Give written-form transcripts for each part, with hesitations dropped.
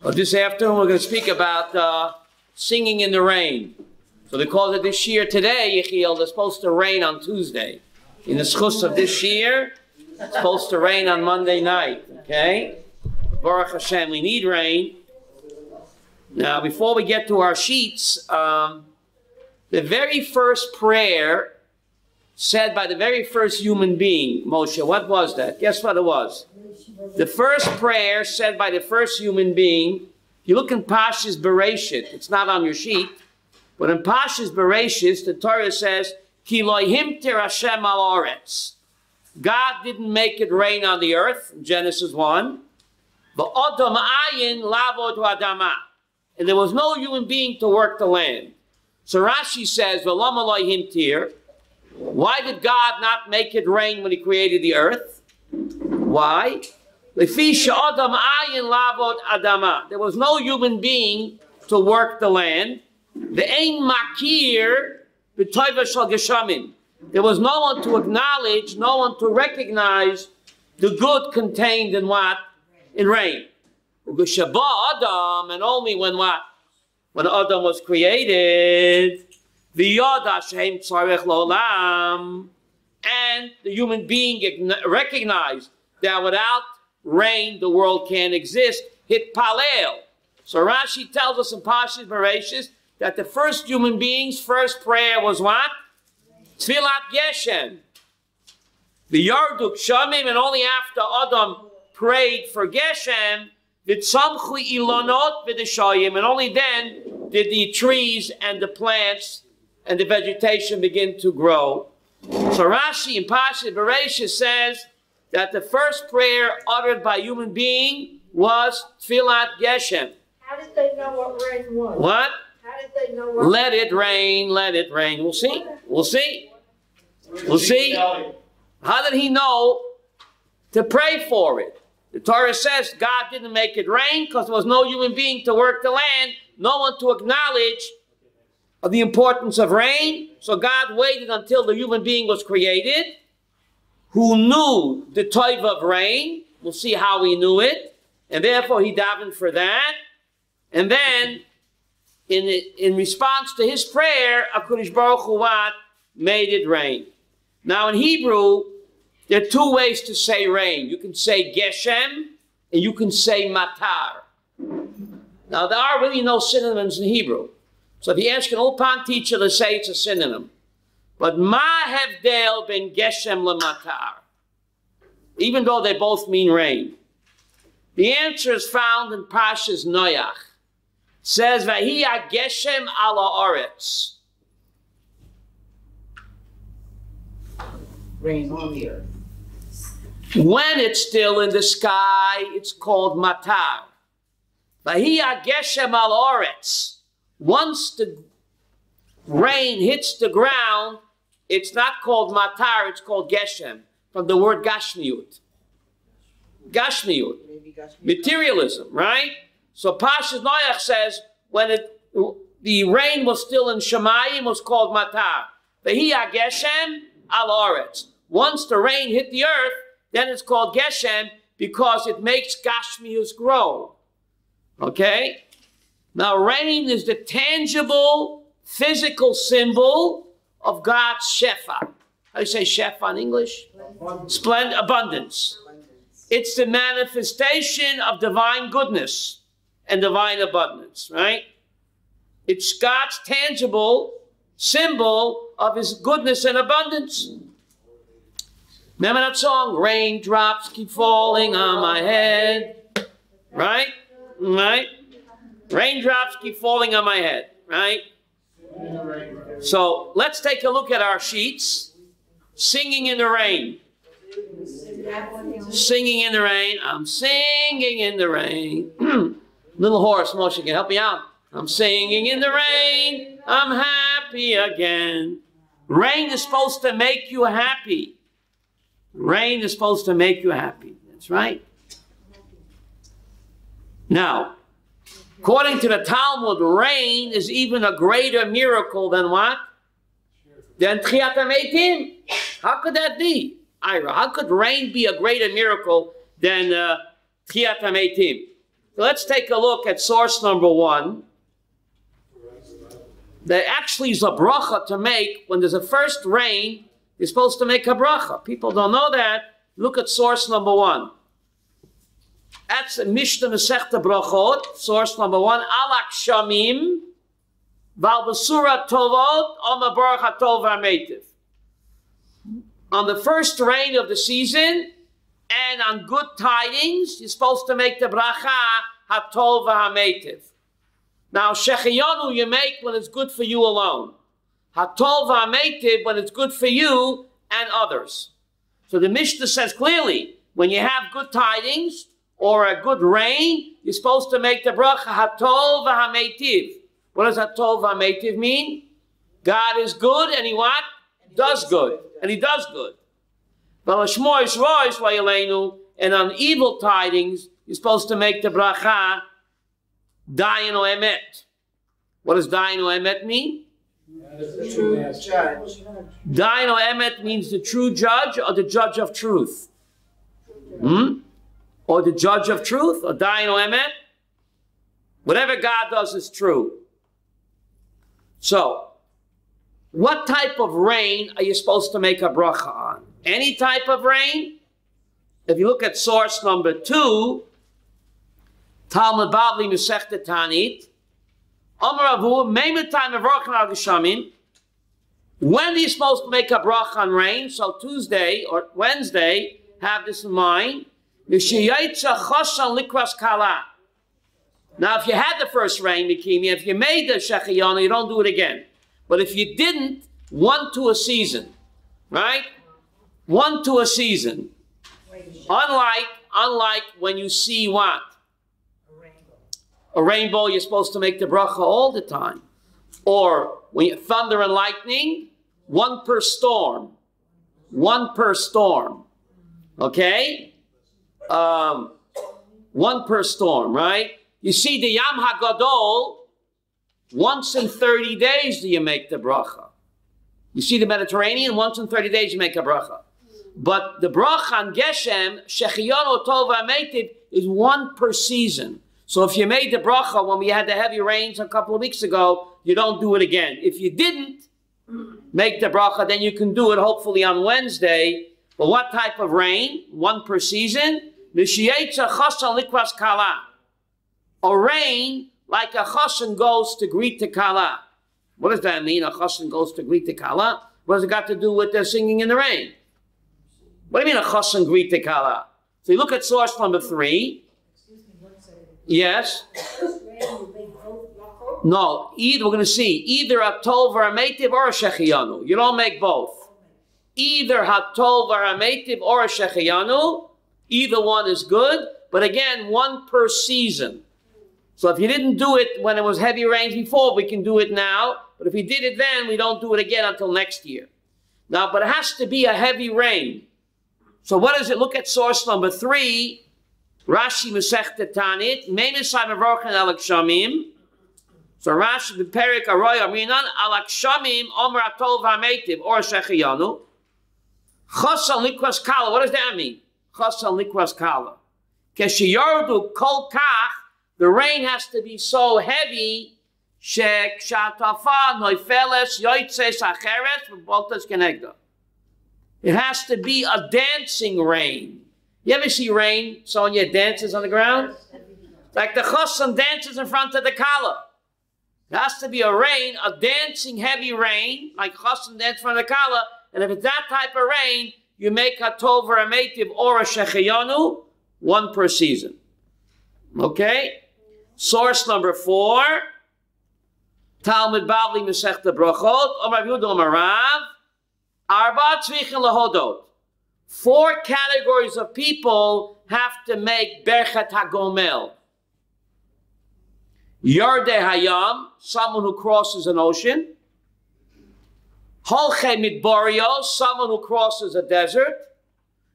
Well, this afternoon we're going to speak about singing in the rain. So they call it this year today, Yechiel, they're supposed to rain on Tuesday. In the schus of this year, it's supposed to rain on Monday night, okay? Baruch Hashem, we need rain. Now, before we get to our sheets, the very first prayer said by the very first human being, Moshe, what was that? Guess what it was? The first prayer said by the first human being, you look in Pashas Bereshit, it's not on your sheet, but in Pashas Bereshit, the Torah says, Ki lo himtir Hashem al oretz. God didn't make it rain on the earth, in Genesis 1. But Adam ayin lavod adama. And there was no human being to work the land. So Rashi says, V'lama lo himtir. Why did God not make it rain when he created the earth? Why? There was no human being to work the land. There was no one to acknowledge, no one to recognize the good contained in what? In rain. And only when what? When Adam was created, and the human being recognized that without rain, the world can't exist. Hit palel. So Rashi tells us in Pashas Bereshit that the first human being's first prayer was what? Tfilat Geshem. The Yarduk Shamim, and only after Adam prayed for Geshem, did Samchu Ilonot v'Deshayim, and only then did the trees and the plants and the vegetation begin to grow. So Rashi in Pashas Bereshit says that the first prayer uttered by a human being was Tfilat Geshem. How did they know what rain was? What? How did they know what Let it rain, let it rain. We'll see. We'll see. We'll see. How did he know to pray for it? The Torah says God didn't make it rain because there was no human being to work the land, no one to acknowledge the importance of rain. So God waited until the human being was created, who knew the type of rain. We'll see how he knew it. And therefore he davened for that. And then, in response to his prayer, HaKadosh Baruch Hu made it rain. Now in Hebrew, there are two ways to say rain. You can say Geshem, and you can say Matar. Now there are really no synonyms in Hebrew. So if you ask an Ulpan teacher to say it's a synonym. But Ma Hevdel ben Geshem leMatar. Even though they both mean rain. The answer is found in Pashas Noach. It says, Vahi Geshem ala Oretz. rain on the earth? When it's still in the sky, it's called Matar. Vahi Geshem al Oretz. Once the rain hits the ground, it's not called Matar, it's called Geshem, from the word Gashmiut. Gashmiut. Materialism, right? So Pashas Noach says, when the rain was still in Shemayim, it was called Matar. Vahi Geshem al Oretz. Once the rain hit the earth, then it's called Geshem because it makes Gashmius grow. Okay? Now, rain is the tangible, physical symbol of God's Shefa. How do you say Shefa in English? Splendid abundance. It's the manifestation of divine goodness and divine abundance, right? It's God's tangible symbol of his goodness and abundance. Remember that song? Raindrops keep falling on my head. Right? Right? Raindrops keep falling on my head, right? So let's take a look at our sheets. Singing in the rain. Singing in the rain. I'm singing in the rain. Little horse, Moshe, can you help me out? I'm singing in the rain. I'm happy again. Rain is supposed to make you happy. Rain is supposed to make you happy. That's right. Now, according to the Talmud, rain is even a greater miracle than what? Than Tchiyat HaMeitim. How could that be, Ira? How could rain be a greater miracle than Tchiyat HaMeitim? So let's take a look at source number 1. There actually is a bracha to make when there's a first rain. You're supposed to make a bracha. People don't know that. Look at source number 1. That's Mishnah Masechta Brachot, source number 1. Alak Shamim, Val Basura Tovot, Oma Baruch HaTov HaMeitiv. On the first rain of the season and on good tidings, you're supposed to make the bracha HaTov HaMeitiv. Now, Shechiyanu you make when it's good for you alone. HaTov HaMeitiv when it's good for you and others. So the Mishnah says clearly, when you have good tidings or a good rain, you're supposed to make the bracha HaTov HaMeitiv. What does HaTov HaMeitiv mean? God is good and he what? Does good. And he does good. And on evil tidings, you're supposed to make the bracha Dayan o Emet. What does Dayan o Emet mean? The true judge. Dayan o Emet means the true judge or the judge of truth. Or the judge of truth or Dayan o Emet. Whatever God does is true. So, what type of rain are you supposed to make a bracha on? Any type of rain? If you look at source number 2, Talmud Bavli Masechta Tanit, Amar Avu, Meimetai Mevorchen Al Geshamim. When are you supposed to make a bracha on rain? So Tuesday or Wednesday, have this in mind. Now, if you had the first rain, Mikimi, if you made the Shechiyana, you don't do it again. But if you didn't, 1 to a season, right? 1 to a season. Unlike when you see what? A rainbow, you're supposed to make the bracha all the time. Or when you thunder and lightning, 1 per storm. 1 per storm. Okay? 1 per storm, right? You see the Yam HaGadol, once in 30 days do you make the bracha. You see the Mediterranean, once in 30 days you make a bracha. But the bracha on Geshem, Shechiyano Tov HaMeitiv, is 1 per season. So if you made the bracha when we had the heavy rains a couple of weeks ago, you don't do it again. If you didn't make the bracha, then you can do it hopefully on Wednesday. But what type of rain? 1 per season. A rain like a chassan goes to greet the kala. What does that mean? A chassan goes to greet the kala? What has it got to do with the singing in the rain? What do you mean a chassan greet the kala? So you look at source number 3. Yes? No, either we're going to see either a tov or a meitiv or a shechiyanu. You don't make both. Either a tov or a meitiv or a shechiyanu. Either one is good, but again, 1 per season. So if you didn't do it when it was heavy rains before, we can do it now. But if we did it then, we don't do it again until next year. Now, but it has to be a heavy rain. So what does it? Look at source number 3. Rashi Masechta Tanit. Meimisai Mevorchen Alak Shamim. So Rashi Beperik Aroy Aminan Alak Shamim Omer Atol V'Ameitiv or Shechiyanu. Chassan Likras Kala. What does that mean? Chassan Likras Kala. Keshiyordu Kol Kach. The rain has to be so heavy. Shek Shatafa Noifeles Yoitzes Acheres V'Boltas Kenegda. It has to be a dancing rain. You ever see rain? Sonia dances on the ground? Like the chassan dances in front of the kala. It has to be a rain, a dancing heavy rain, like chassan dances in front of the kala. And if it's that type of rain, you make a tov or a meitiv or a shechiyanu, 1 per season. Okay? Source number 4. Talmud Bavli Masechta Brachot. Omar Yehuda Omar Rav. Arba tzvichin lahodot. 4 categories of people have to make Berchat HaGomel. Yardei Hayam, someone who crosses an ocean. Holchei Midborio, someone who crosses a desert.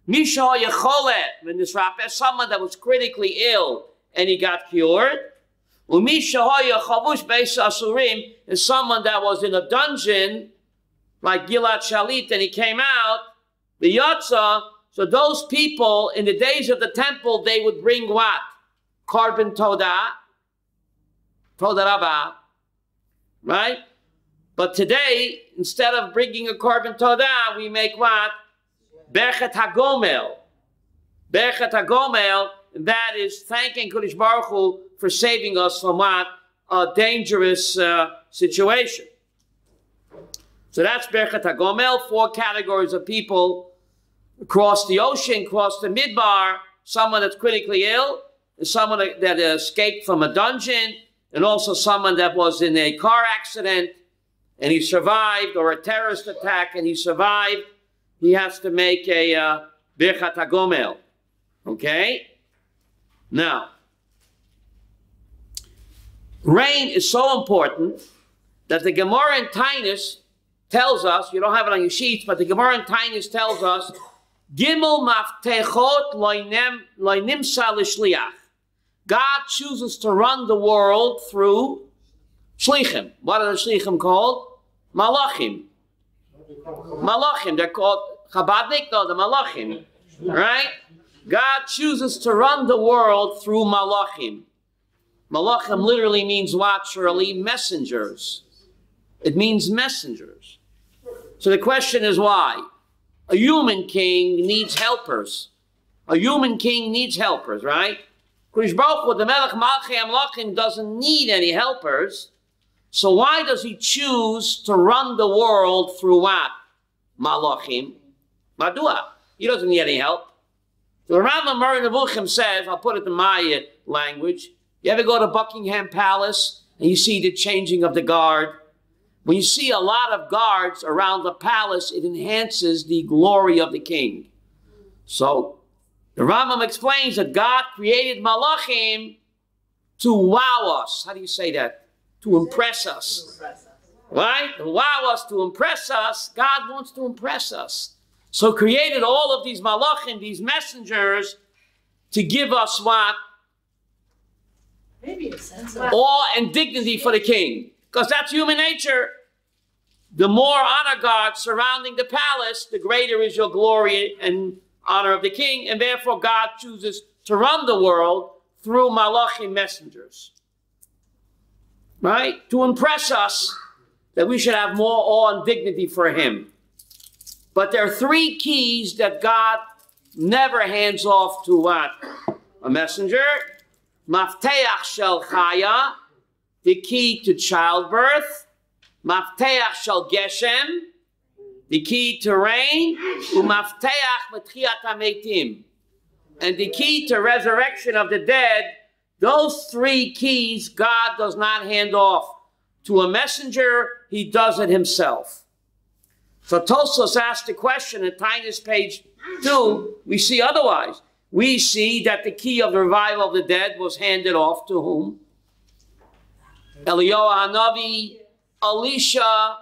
Misha Yecholet, Minisrapeh, someone that was critically ill and he got cured. Umisha Yechavush Beis Asurim is someone that was in a dungeon like Gilad Shalit and he came out. The Yatza, so those people in the days of the temple, they would bring what? Korban Todah, Todah Rabbah, right? But today, instead of bringing a Korban Todah, we make what? Berchet HaGomel. Berchet HaGomel, and that is thanking Kodesh Baruch Hu for saving us from what? A dangerous situation. So that's Berchet HaGomel, 4 categories of people across the ocean, across the Midbar, someone that's critically ill, and someone that escaped from a dungeon, and also someone that was in a car accident, and he survived, or a terrorist attack, and he survived. He has to make a Birchat HaGomel. Okay? Now, rain is so important that the Gemara in Tainus tells us, you don't have it on your sheets, but the Gemara in Tainus tells us, Gimel maftechot loinimsa l'shliach. God chooses to run the world through shlichim. What are the shlichim called? Malachim. Malachim. They're called Chabadnik, no, the Malachim. Right? God chooses to run the world through Malachim. Malachim literally means what, Shirley? Messengers. It means messengers. So the question is why? A human king needs helpers. A human king needs helpers, right? Kodesh Baruch Hu, the Melech Malchei Amlachim, doesn't need any helpers. So why does he choose to run the world through what? Malachim. Madua. He doesn't need any help. So the Rambam Mori Nevuchim says, I'll put it in my language, you ever go to Buckingham Palace and you see the changing of the guard? When you see a lot of guards around the palace, it enhances the glory of the king. So the Rambam explains that God created Malachim to wow us. How do you say that? To impress us. Right? To wow us, to impress us. God wants to impress us. So created all of these Malachim, these messengers, to give us what? Maybe a sense of awe and dignity for the king. Because that's human nature. The more honor guards surrounding the palace, the greater is your glory and honor of the king. And therefore God chooses to run the world through Malachim messengers. Right? To impress us that we should have more awe and dignity for him. But there are 3 keys that God never hands off to what? A messenger. Mafteach shel chaya, the key to childbirth. Mafteach shel geshem, the key to rain. Umafteach metchiat hametim, and the key to resurrection of the dead. Those 3 keys God does not hand off to a messenger. He does it himself. So Tosfos asked the question in Tainus page 2. We see otherwise. We see that the key of the revival of the dead was handed off to whom? Eliyahu Hanavi, Elisha,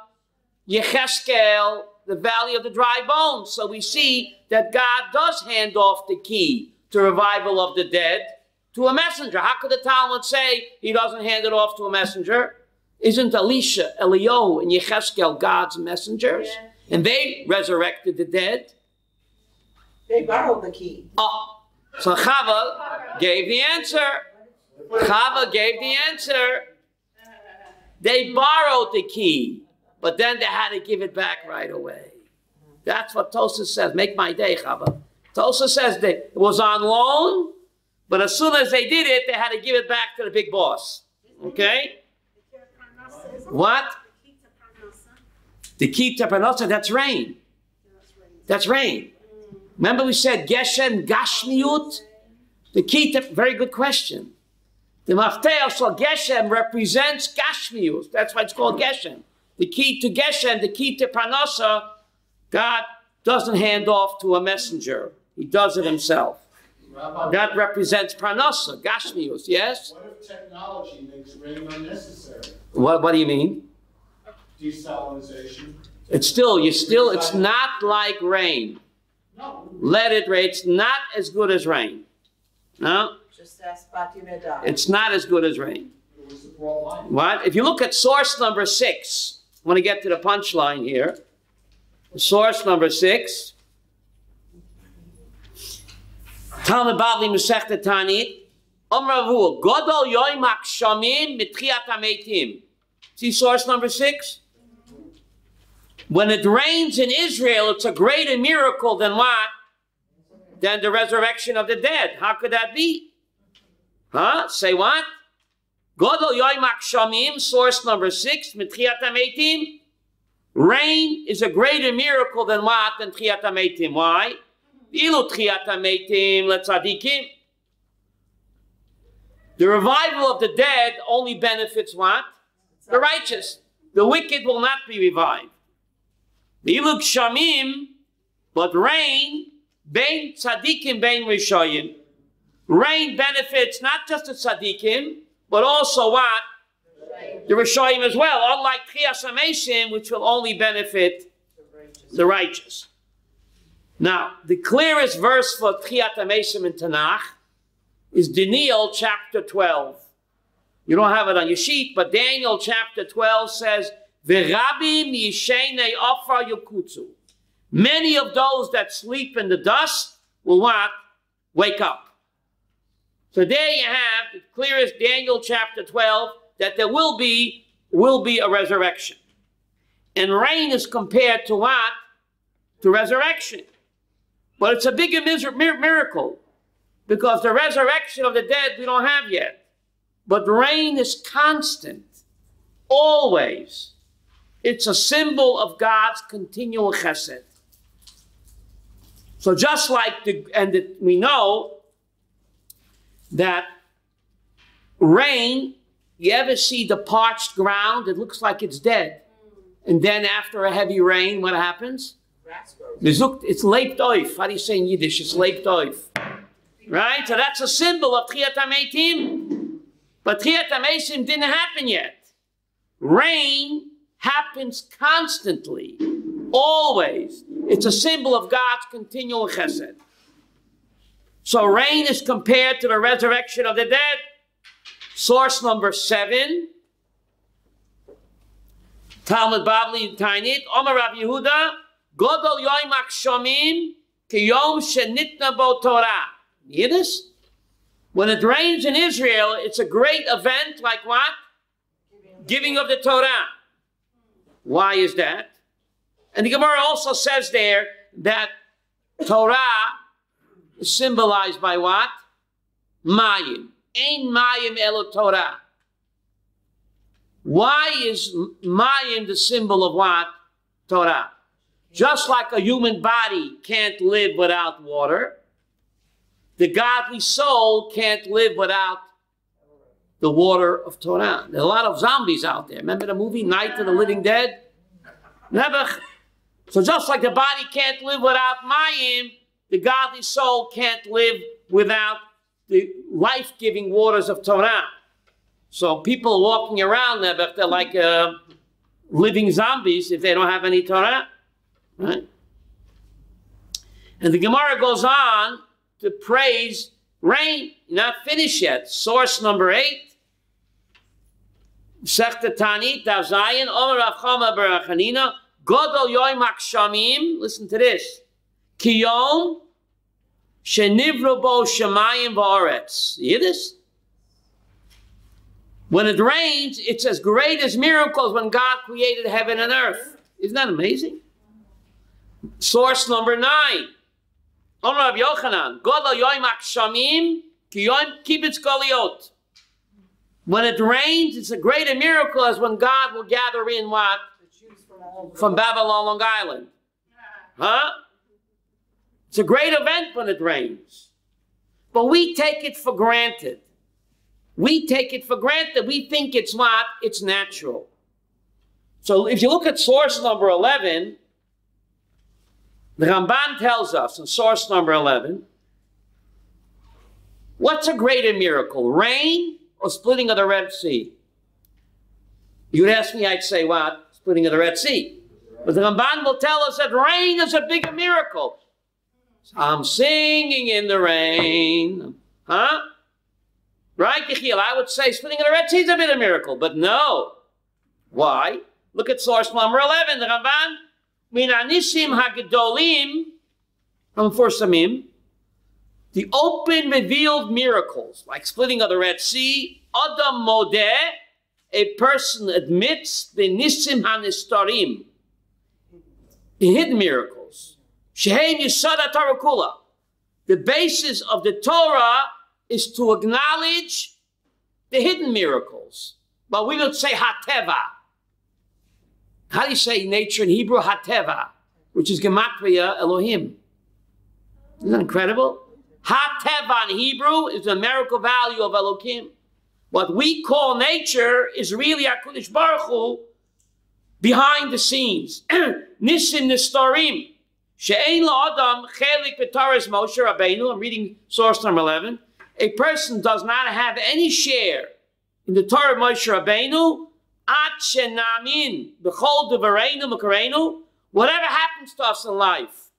Yecheskel, the valley of the dry bones. So we see that God does hand off the key to revival of the dead to a messenger. How could the Talmud say he doesn't hand it off to a messenger? Isn't Elisha, Eliyahu, and Yecheskel God's messengers? Yeah. And they resurrected the dead. They borrowed the key. Oh, so Chava gave the answer. Chava gave the answer. They borrowed the key, but then they had to give it back right away. That's what Tosfos says. Make my day, Chava. Tosfos says that it was on loan, but as soon as they did it, they had to give it back to the big boss. Okay? What? The key to Parnasa, that's rain. That's rain. Remember we said Geshem, Gashmiut? The key to, very good question. The Mafteach Shel Geshem represents Gashmiut. That's why it's called Geshem. The key to Geshem, the key to Parnasa, God doesn't hand off to a messenger. He does it himself. Rabbi, That represents Parnasa, Gashmiut, yes? what if technology makes rain unnecessary? What do you mean? Desalinization? It's not like rain. No. Let it rain. It's not as good as rain. No, Just ask Bati Medai. it's not as good as rain. It was the broad line. What? If you look at source number 6, I want to get to the punchline here. Source number 6. Talmud Bavli Masechta Tanit, Amravu, Godol yoim hakshamim mitchiat hametim. See source number 6? When it rains in Israel, it's a greater miracle than what? Than the resurrection of the dead. How could that be? Huh? Say what? Godol yoim hakshamim, source number 6, mitchiat hametim. Rain is a greater miracle than what? Than tchiat hametim. Why? Ilu tchiat hametim letzadikim. The revival of the dead only benefits what? The righteous. The wicked will not be revived. Ilu kshamim, but rain, bein tzadikim, bein rishoyim. Rain benefits not just the tzadikim, but also what? The rishoyim as well. Unlike tchias hamesim, which will only benefit the righteous. Now, the clearest verse for tchiat hamesim in Tanakh is Daniel chapter 12. You don't have it on your sheet, but Daniel chapter 12 says, V'rabim yishenei ofar yukutzu. Many of those that sleep in the dust will what? Wake up. So there you have the clearest Daniel chapter 12 that there will be a resurrection. And rain is compared to what? To resurrection. But it's a bigger miracle. Because the resurrection of the dead we don't have yet. But rain is constant. Always. It's a symbol of God's continual chesed. So just like, we know that rain, you ever see the parched ground? It looks like it's dead. And then after a heavy rain, what happens? It's leibt oif. How do you say in Yiddish? It's leibt oif. Right? So that's a symbol of Tchiat HaMeitim. But Tchiat HaMeitim didn't happen yet. Rain happens constantly. Always. It's a symbol of God's continual chesed. So rain is compared to the resurrection of the dead. Source number 7. Talmud Bavli Tainit. Omer Rav Yehuda. Godol yoim hakshamim kiyom shenitna bo Torah. Hear this? When it rains in Israel, it's a great event like what? Giving of the Torah. Why is that? And the Gemara also says there that Torah is symbolized by what? Mayim. Ein Mayim elo Torah. Why is Mayim the symbol of what? Torah. Just like a human body can't live without water, the godly soul can't live without the water of Torah. There are a lot of zombies out there. Remember the movie Night of the Living Dead? Never. So just like the body can't live without Mayim, the godly soul can't live without the life-giving waters of Torah. So people walking around there, they're like living zombies if they don't have any Torah. Right? And the Gemara goes on to praise rain. Not finished yet. Source number 8. Sechta Tanit, Dav Zayin, Omer Rav Chama bar Chanina, Godol yoim hakshamim. Listen to this. Kiyom shenivru bo shemayim va'aretz. You hear this? When it rains, it's as great as miracles when God created heaven and earth. Isn't that amazing? Source number 9. Omer Rav Yochanan, Godol yoim hakshamim kiyom kibitz goliot. When it rains, it's a greater miracle as when God will gather in what? From Babylon, Long Island. Huh? It's a great event when it rains. But we take it for granted. We take it for granted. We think it's what? It's natural. So if you look at source number 11, the Ramban tells us in source number 11, what's a greater miracle? Rain or splitting of the Red Sea? You'd ask me, I'd say what? Splitting of the Red Sea. But the Ramban will tell us that rain is a bigger miracle. I'm singing in the rain. Huh? Right, Yechiel? I would say splitting of the Red Sea is a bit of a miracle. But no. Why? Look at source number 11. The Ramban. Min anisim hagedolim. From Forsamim. The open, revealed miracles, like splitting of the Red Sea, Adam Modeh, a person admits the Nisim HaNistarim, the hidden miracles. Shehem Yesod HaTorah Kula. The basis of the Torah is to acknowledge the hidden miracles. But we would say Hateva. How do you say nature in Hebrew? Hateva, which is Gematria Elohim. Isn't that incredible? Hateva in Hebrew is the numerical value of Elohim. What we call nature is really HaKadosh Baruch Hu behind the scenes. Nisim Nistarim. She'ein la'adam chelik b'Torah's Moshe Rabbeinu. I'm reading source number 11. A person does not have any share in the Torah of Moshe Rabbeinu. At shenamin b'chol devareinu m'kareinu. Whatever happens to us in life.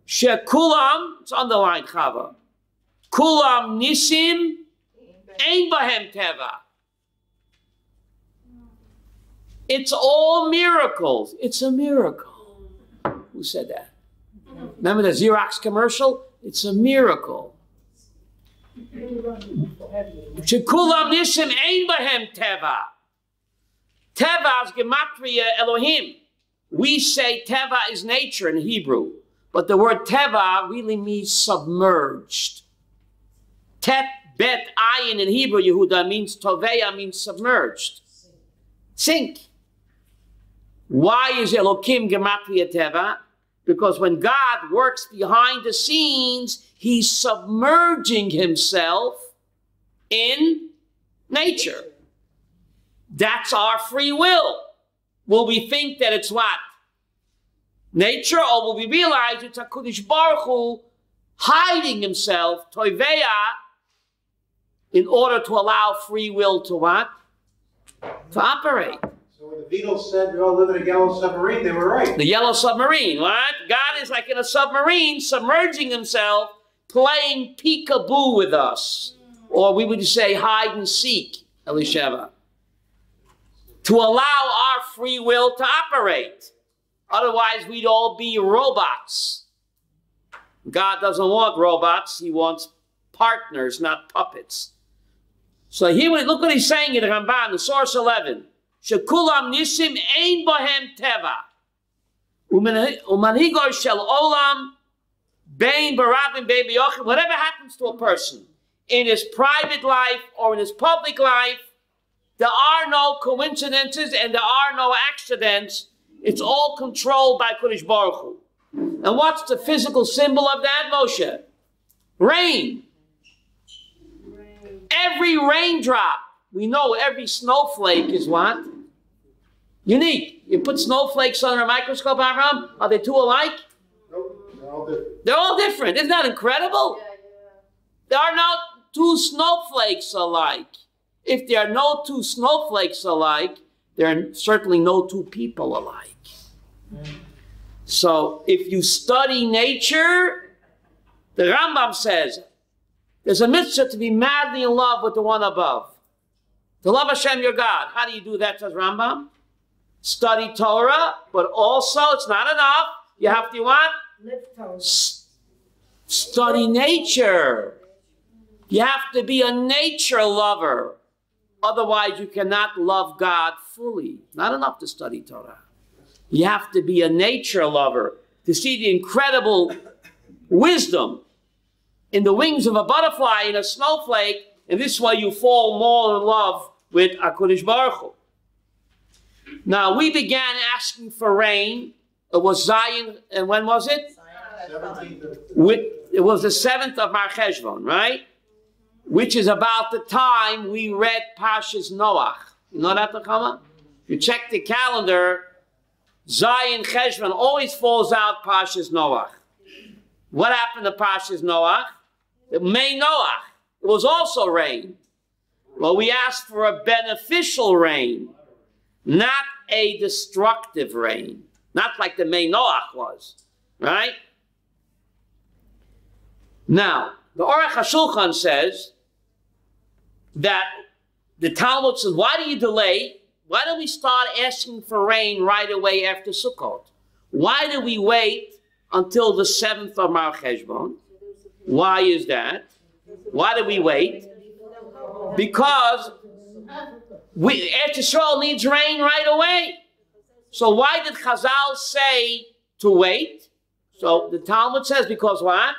Shekulam, it's underlined, Chava. Kulam nisim, ein bahem teva. It's all miracles. It's a miracle. Who said that? Remember the Xerox commercial? It's a miracle. Shekulam nisim, ein bahem teva. Teva is gematria Elohim. We say teva is nature in Hebrew. But the word teva really means submerged. Tet, bet, ayin in Hebrew, Yehuda, means toveya, means submerged. Sink. Why is Elokim gematria teva? Because when God works behind the scenes, he's submerging himself in nature. That's our free will. Will we think that it's what? Nature, or will we realize it's HaKadosh Baruch Hu hiding himself, toiveya, in order to allow free will to what? To operate. So when the Beatles said we all live in a yellow submarine, they were right. The yellow submarine, what? God is like in a submarine, submerging himself, playing peekaboo with us. Or we would say hide and seek, Elisheva. To allow our free will to operate. Otherwise, we'd all be robots. God doesn't want robots. He wants partners, not puppets. So here, look what he's saying in the Ramban, in source 11. Shekulam nisim ein bohem teva. Umanhigo shel olam bein barabim bein b'yochim. Whatever happens to a person in his private life or in his public life, there are no coincidences and there are no accidents. It's all controlled by Kodesh Baruch Hu. And what's the physical symbol of that, Moshe? Rain. Every raindrop. We know every snowflake is what? Unique. You put snowflakes under a microscope, Abraham, are they two alike? Nope, they're all different. They're all different. Isn't that incredible? Yeah. There are not two snowflakes alike. If there are no two snowflakes alike, there are certainly no two people alike. So if you study nature, the Rambam says, there's a mitzvah to be madly in love with the one above. To love Hashem your God. How do you do that, says Rambam? Study Torah, but also it's not enough. You have to what? Study nature. You have to be a nature lover. Otherwise, you cannot love God fully. Not enough to study Torah. You have to be a nature lover to see the incredible wisdom in the wings of a butterfly, in a snowflake, and this way you fall more in love with HaKadosh Baruch Hu. Now, we began asking for rain. It was Zion, and when was it? 17th. It was the 7th of Mar Cheshvan, right? Which is about the time we read Parshas Noach. You know that, Nechama? If you check the calendar, Zion Cheshvan always falls out Parshas Noach. What happened to Parshas Noach? It made Noach. It was also rain. Well, we asked for a beneficial rain, not a destructive rain. Not like the May Noach was, right? Now, the Aruch HaShulchan says that the Talmud says, why do you delay? Why don't we start asking for rain right away after Sukkot? Why do we wait until the 7th of Mar Cheshvan? Why is that? Why do we wait? Because Eretz Yisrael needs rain right away. So why did Chazal say to wait? So the Talmud says because what?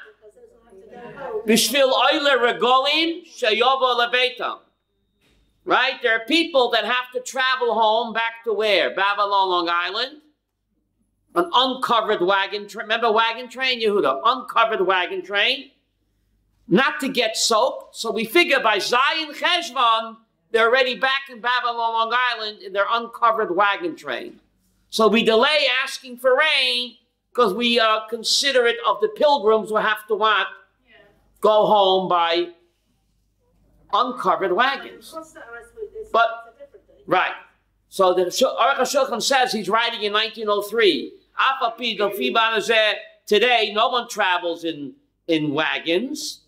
Bishvil oile regolim sheyovo lebeitam. Right? There are people that have to travel home back to where? Babylon, Long Island. An uncovered wagon train. Remember wagon train, Yehuda? Uncovered wagon train. Not to get soaked. So we figure by Zayin Cheshvan, they're already back in Babylon, Long Island in their uncovered wagon train. So we delay asking for rain because we are considerate of the pilgrims who have to what? Go home by uncovered wagons. But, right. So the Aruch HaShulchan says he's writing in 1903. Today, no one travels in wagons.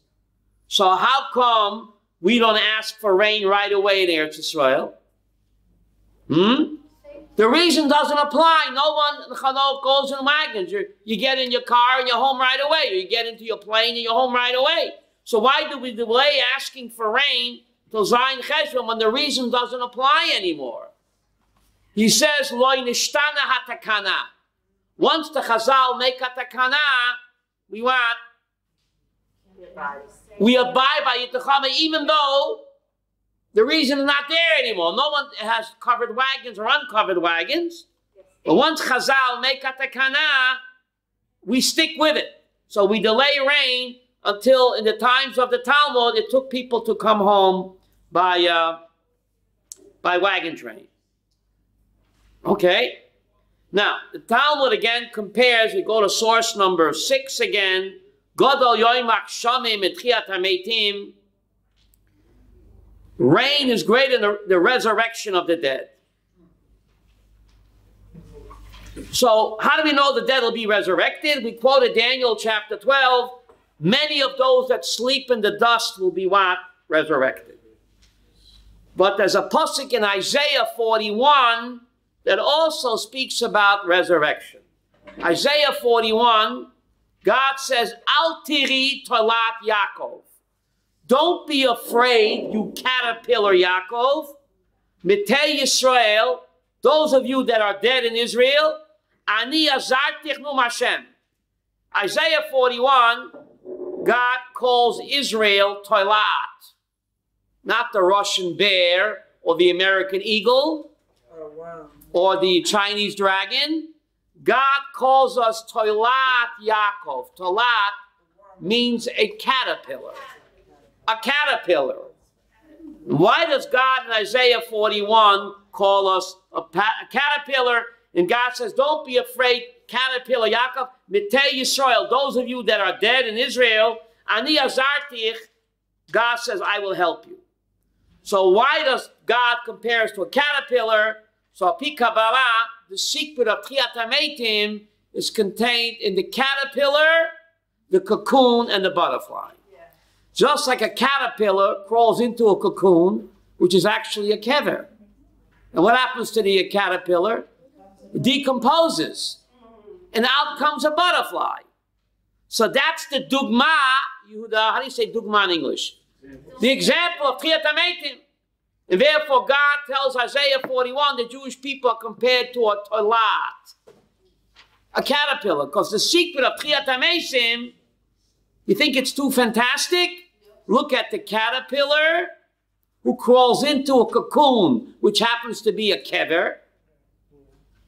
So how come we don't ask for rain right away in Eretz Yisrael? The reason doesn't apply. No one in Chanov goes in wagons. You get in your car and you're home right away. Or you get into your plane and you're home right away. So why do we delay asking for rain till Zayin Cheshvan when the reason doesn't apply anymore? He says, Loi nishtana hatakana. Once the Chazal make a takana, we what? We abide by Yitachama, even though the reason is not there anymore. No one has covered wagons or uncovered wagons. But once Chazal make a takana, we stick with it. So we delay rain until in the times of the Talmud, it took people to come home by wagon train. Okay. Now, the Talmud again compares, we go to source number 6 again. Godol yoimak shamim etchiat hametim. Rain is greater than the resurrection of the dead. So, how do we know the dead will be resurrected? We quoted Daniel chapter 12. Many of those that sleep in the dust will be what? Resurrected. But there's a pasuk in Isaiah 41 that also speaks about resurrection. Isaiah 41, God says, Al tiri tolat Yaakov. Don't be afraid, you caterpillar Yaakov. Mitei Yisrael, those of you that are dead in Israel, Ani azartich num Hashem. Isaiah 41, God calls Israel tolat. Not the Russian bear or the American eagle. Oh, wow. Or the Chinese dragon. God calls us Tolat Yaakov. Tolat means a caterpillar. A caterpillar. Why does God in Isaiah 41 call us a caterpillar? And God says, don't be afraid, caterpillar Yaakov. Mitei Yisrael, those of you that are dead in Israel, Ani azartich, God says, I will help you. So why does God compare us to a caterpillar? So, Pi Kabbalah, the secret of Tchiyat HaMeitim is contained in the caterpillar, the cocoon, and the butterfly. Yeah. Just like a caterpillar crawls into a cocoon, which is actually a kever. And what happens to the caterpillar? It decomposes. And out comes a butterfly. So that's the dugma, Yehuda, how do you say dugma in English? The example of Tchiyat HaMeitim. And therefore, God tells Isaiah 41, the Jewish people are compared to a tolat, a caterpillar. Because the secret of Tchiyat HaMeitim, you think it's too fantastic? Look at the caterpillar who crawls into a cocoon, which happens to be a kever,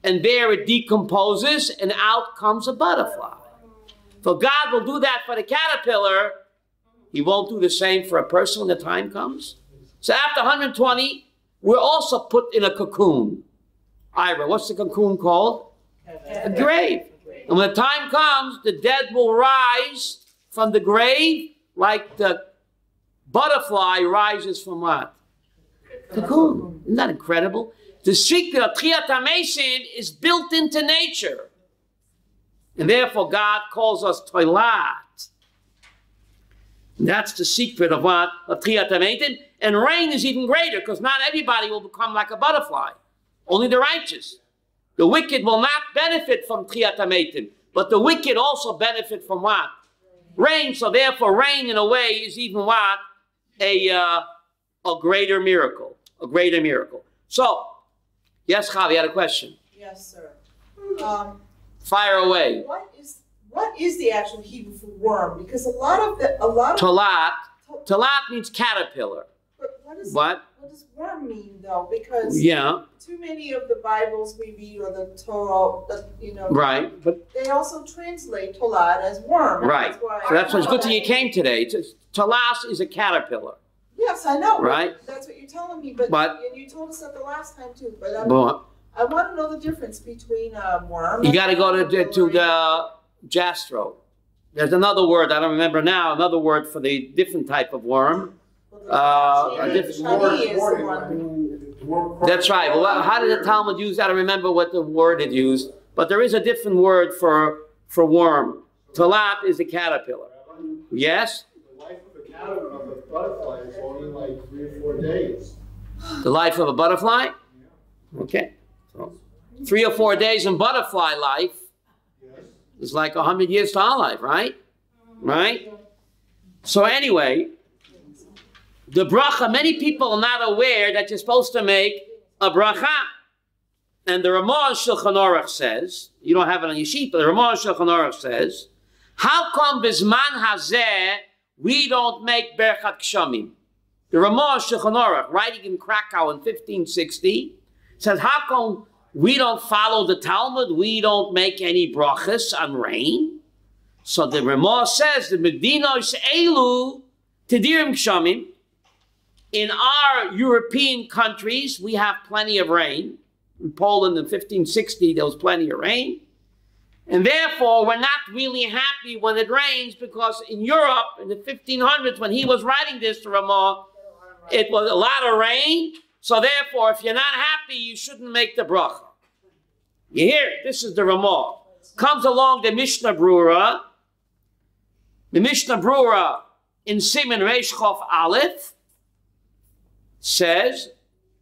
and there it decomposes, and out comes a butterfly. So God will do that for the caterpillar. He won't do the same for a person when the time comes. So after 120, we're also put in a cocoon. Ira, what's the cocoon called? A grave. And when the time comes, the dead will rise from the grave like the butterfly rises from what? Cocoon. Isn't that incredible? The secret of Tchiyat HaMeitim is built into nature. And therefore God calls us toilat. And that's the secret of what? Of Tchiyat HaMeitim. And rain is even greater because not everybody will become like a butterfly. Only the righteous. The wicked will not benefit from Tchiyat HaMeitim. But the wicked also benefit from what? rain. So therefore, rain in a way is even what? A greater miracle. A greater miracle. So, yes, Chavi, you had a question. Yes, sir. Fire away. What is the actual Hebrew for worm? Because a lot of Talat. Talat means caterpillar. But What? What does worm mean though? Because Yeah. too many of the Bibles we read or the Torah, Right. But they also translate Tolat as worm. right. That's why So that's what's good thing you came today. Talas is a caterpillar. Yes, I know. Right. That's what you're telling me. But and you told us that the last time too. But I want to know the difference between worm. You got to go to the Jastro. There's another word I don't remember now. Another word for the different type of worm. That's right. Well, how did the Talmud use that? I don't remember what the word it used. But there is a different word for worm. Talat is a caterpillar. Yes? The life of a caterpillar of a butterfly is only like 3 or 4 days. The life of a butterfly? Okay. So 3 or 4 days in butterfly life is like 100 years to our life, right? Right? So anyway, the bracha, many people are not aware that you're supposed to make a bracha. And the Ramah Shulchan Aruch says, you don't have it on your sheet, but the Ramah Shulchan Aruch says, how come Bizman Hazeh we don't make Berchat Kshamim? The Ramah Shulchan Aruch, writing in Krakow in 1560, says, how come we don't follow the Talmud? We don't make any brachas on rain? So the Ramah says, the Medinos Elu Tedirim Kshamim, in our European countries, we have plenty of rain. In Poland in 1560, there was plenty of rain. And therefore, we're not really happy when it rains because in Europe, in the 1500s, when he was writing this to Ramah, it was a lot of rain. So therefore, if you're not happy, you shouldn't make the bracha. You hear it? This is the Ramah. Comes along the Mishnah Brura. The Mishnah Brura in Siman Reish Chof Aleph says,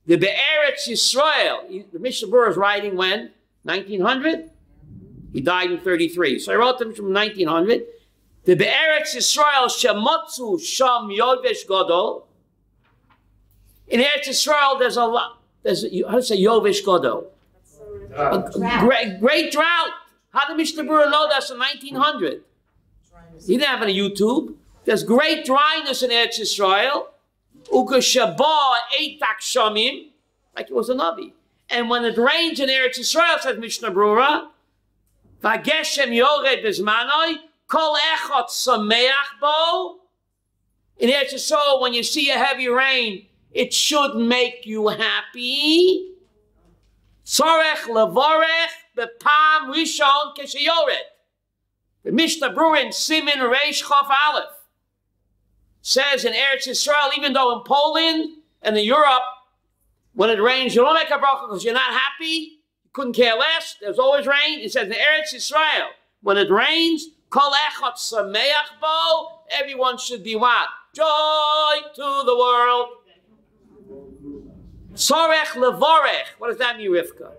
the Be'eretz Yisrael, the Mishnah Brura is writing when? 1900? He died in 33. So I wrote them from 1900. The Be'eretz Yisrael Shemotzu Sham Yovesh Godol. In Eretz Yisrael, there's a lot. How to say Yovesh Godol? A great drought. How did Mishnah Brura know that's in 1900? He didn't have any YouTube. There's great dryness in Eretz Yisrael. Ukashabah eitak shamim, like it was a navi. And when it rains in Eretz Yisrael, says Mishnah Brura, v'geshem yored bizmanoi, kol echot sameach bo. In Eretz Yisrael, when you see a heavy rain, it should make you happy. Tzorech levorech bepam rishon kesheyored. The Mishnah Brura in Siman Reish Chof Aleph says in Eretz Yisrael, even though in Poland and in Europe, when it rains, you don't make a bracha because you're not happy. You couldn't care less. There's always rain. It says in Eretz Yisrael, when it rains, kol echot sameach bo, everyone should be what? Joy to the world. Sorech levorech. What does that mean, Rivka?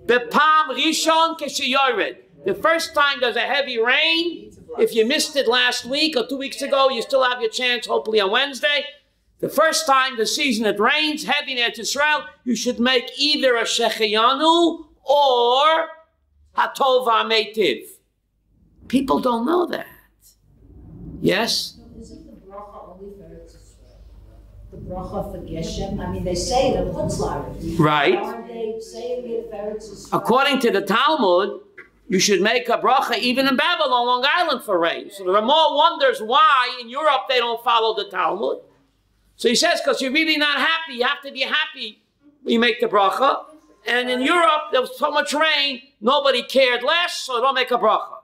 Bepam rishon kesheyored. The first time there's a heavy rain, if you missed it last week or 2 weeks ago, you still have your chance, hopefully on Wednesday. The first time the season it rains, heavy in Eretz Yisrael, you should make either a Shecheyanu or Hatov HaMeitiv. People don't know that. Yes? Isn't the bracha only for Eretz Yisrael? The bracha for Geshem? I mean, they say it in Chutzlaret. Right. Are they saying it for Eretz Yisrael? According to the Talmud, you should make a bracha even in Babylon, Long Island, for rain. So the Ramah wonders why in Europe they don't follow the Talmud. So he says, because you're really not happy, you have to be happy when you make the bracha. And in Europe, there was so much rain, nobody cared less, so don't make a bracha.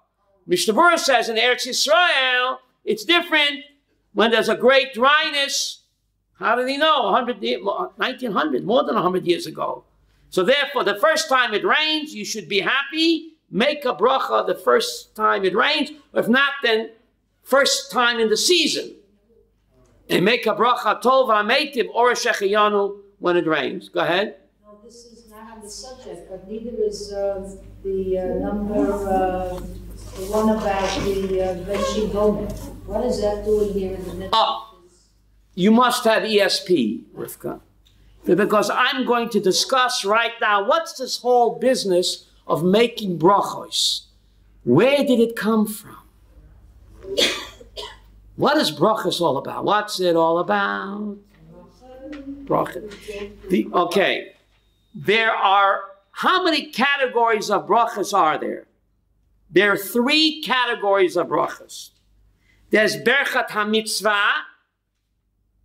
Mishnah Brura says in Eretz Yisrael, it's different when there's a great dryness. How did he know? 1900, more than 100 years ago. So therefore, the first time it rains, you should be happy. Make a bracha the first time it rains. If not, then first time in the season. And make a bracha tov ha'meitiv or a shechiyanu when it rains. Go ahead. No, this is not on the subject, but neither is the number The one about the Reishi Gomer. What is that doing here in the middle? Oh, you must have ESP, Rivka. Because I'm going to discuss right now, what's this whole business of making brachos? Where did it come from? What is brachos all about? What's it all about? Brachos. Okay. There are, how many categories of brachos are there? There are 3 categories of brachos. There's berchat ha-mitzvah.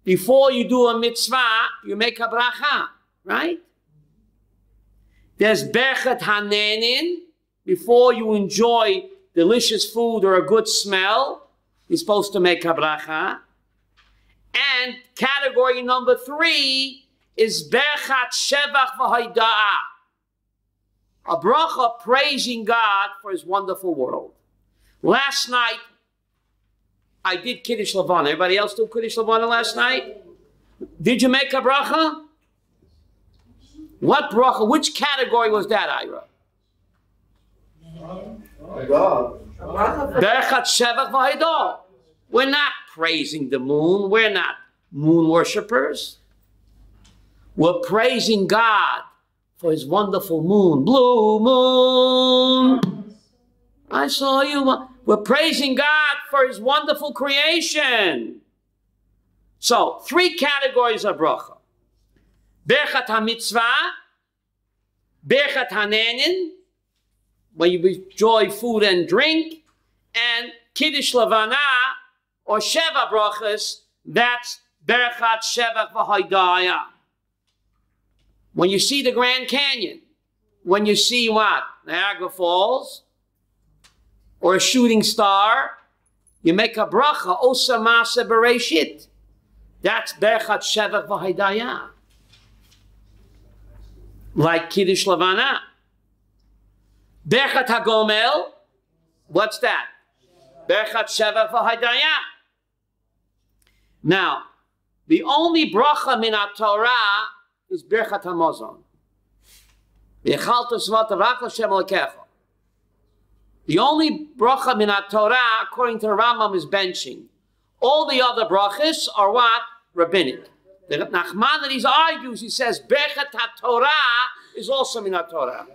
Before you do a mitzvah, you make a bracha, right? There's berchat hanenin. Before you enjoy delicious food or a good smell, you're supposed to make a bracha. And category number 3 is berchat shevach v'hayda'ah. A bracha praising God for his wonderful world. Last night, I did Kiddush Levana. Everybody else do Kiddush Levana last night? Did you make a bracha? What bracha? Which category was that, Ira? Berchat Shevach V'Haidah. We're not praising the moon. We're not moon worshippers. We're praising God for his wonderful moon. Blue moon, I saw you. We're praising God for his wonderful creation. So, 3 categories of bracha. Berchat ha-mitzvah, berchat hanenin, when you enjoy food and drink, and Kiddush Levana, or Sheva brachas, that's berchat shevach v'haydaya. When you see the Grand Canyon, when you see what? Niagara Falls, or a shooting star, you make a bracha, osa ma'aseh bereshit. That's berchat shevach v'haydaya. Like Kiddush Levana. Berchat hagomel, what's that? Berchat shevach v'haydaya. Now, the only bracha min ha-Torah is berchat hamazon. V'yechalta svata rak l'Hashem Elokecha. The only bracha min ha-Torah, according to the Rambam, is benching. All the other brachas are what? Rabbinic. The Nachmanides argues, he says, berchat ha-Torah is also min ha-Torah.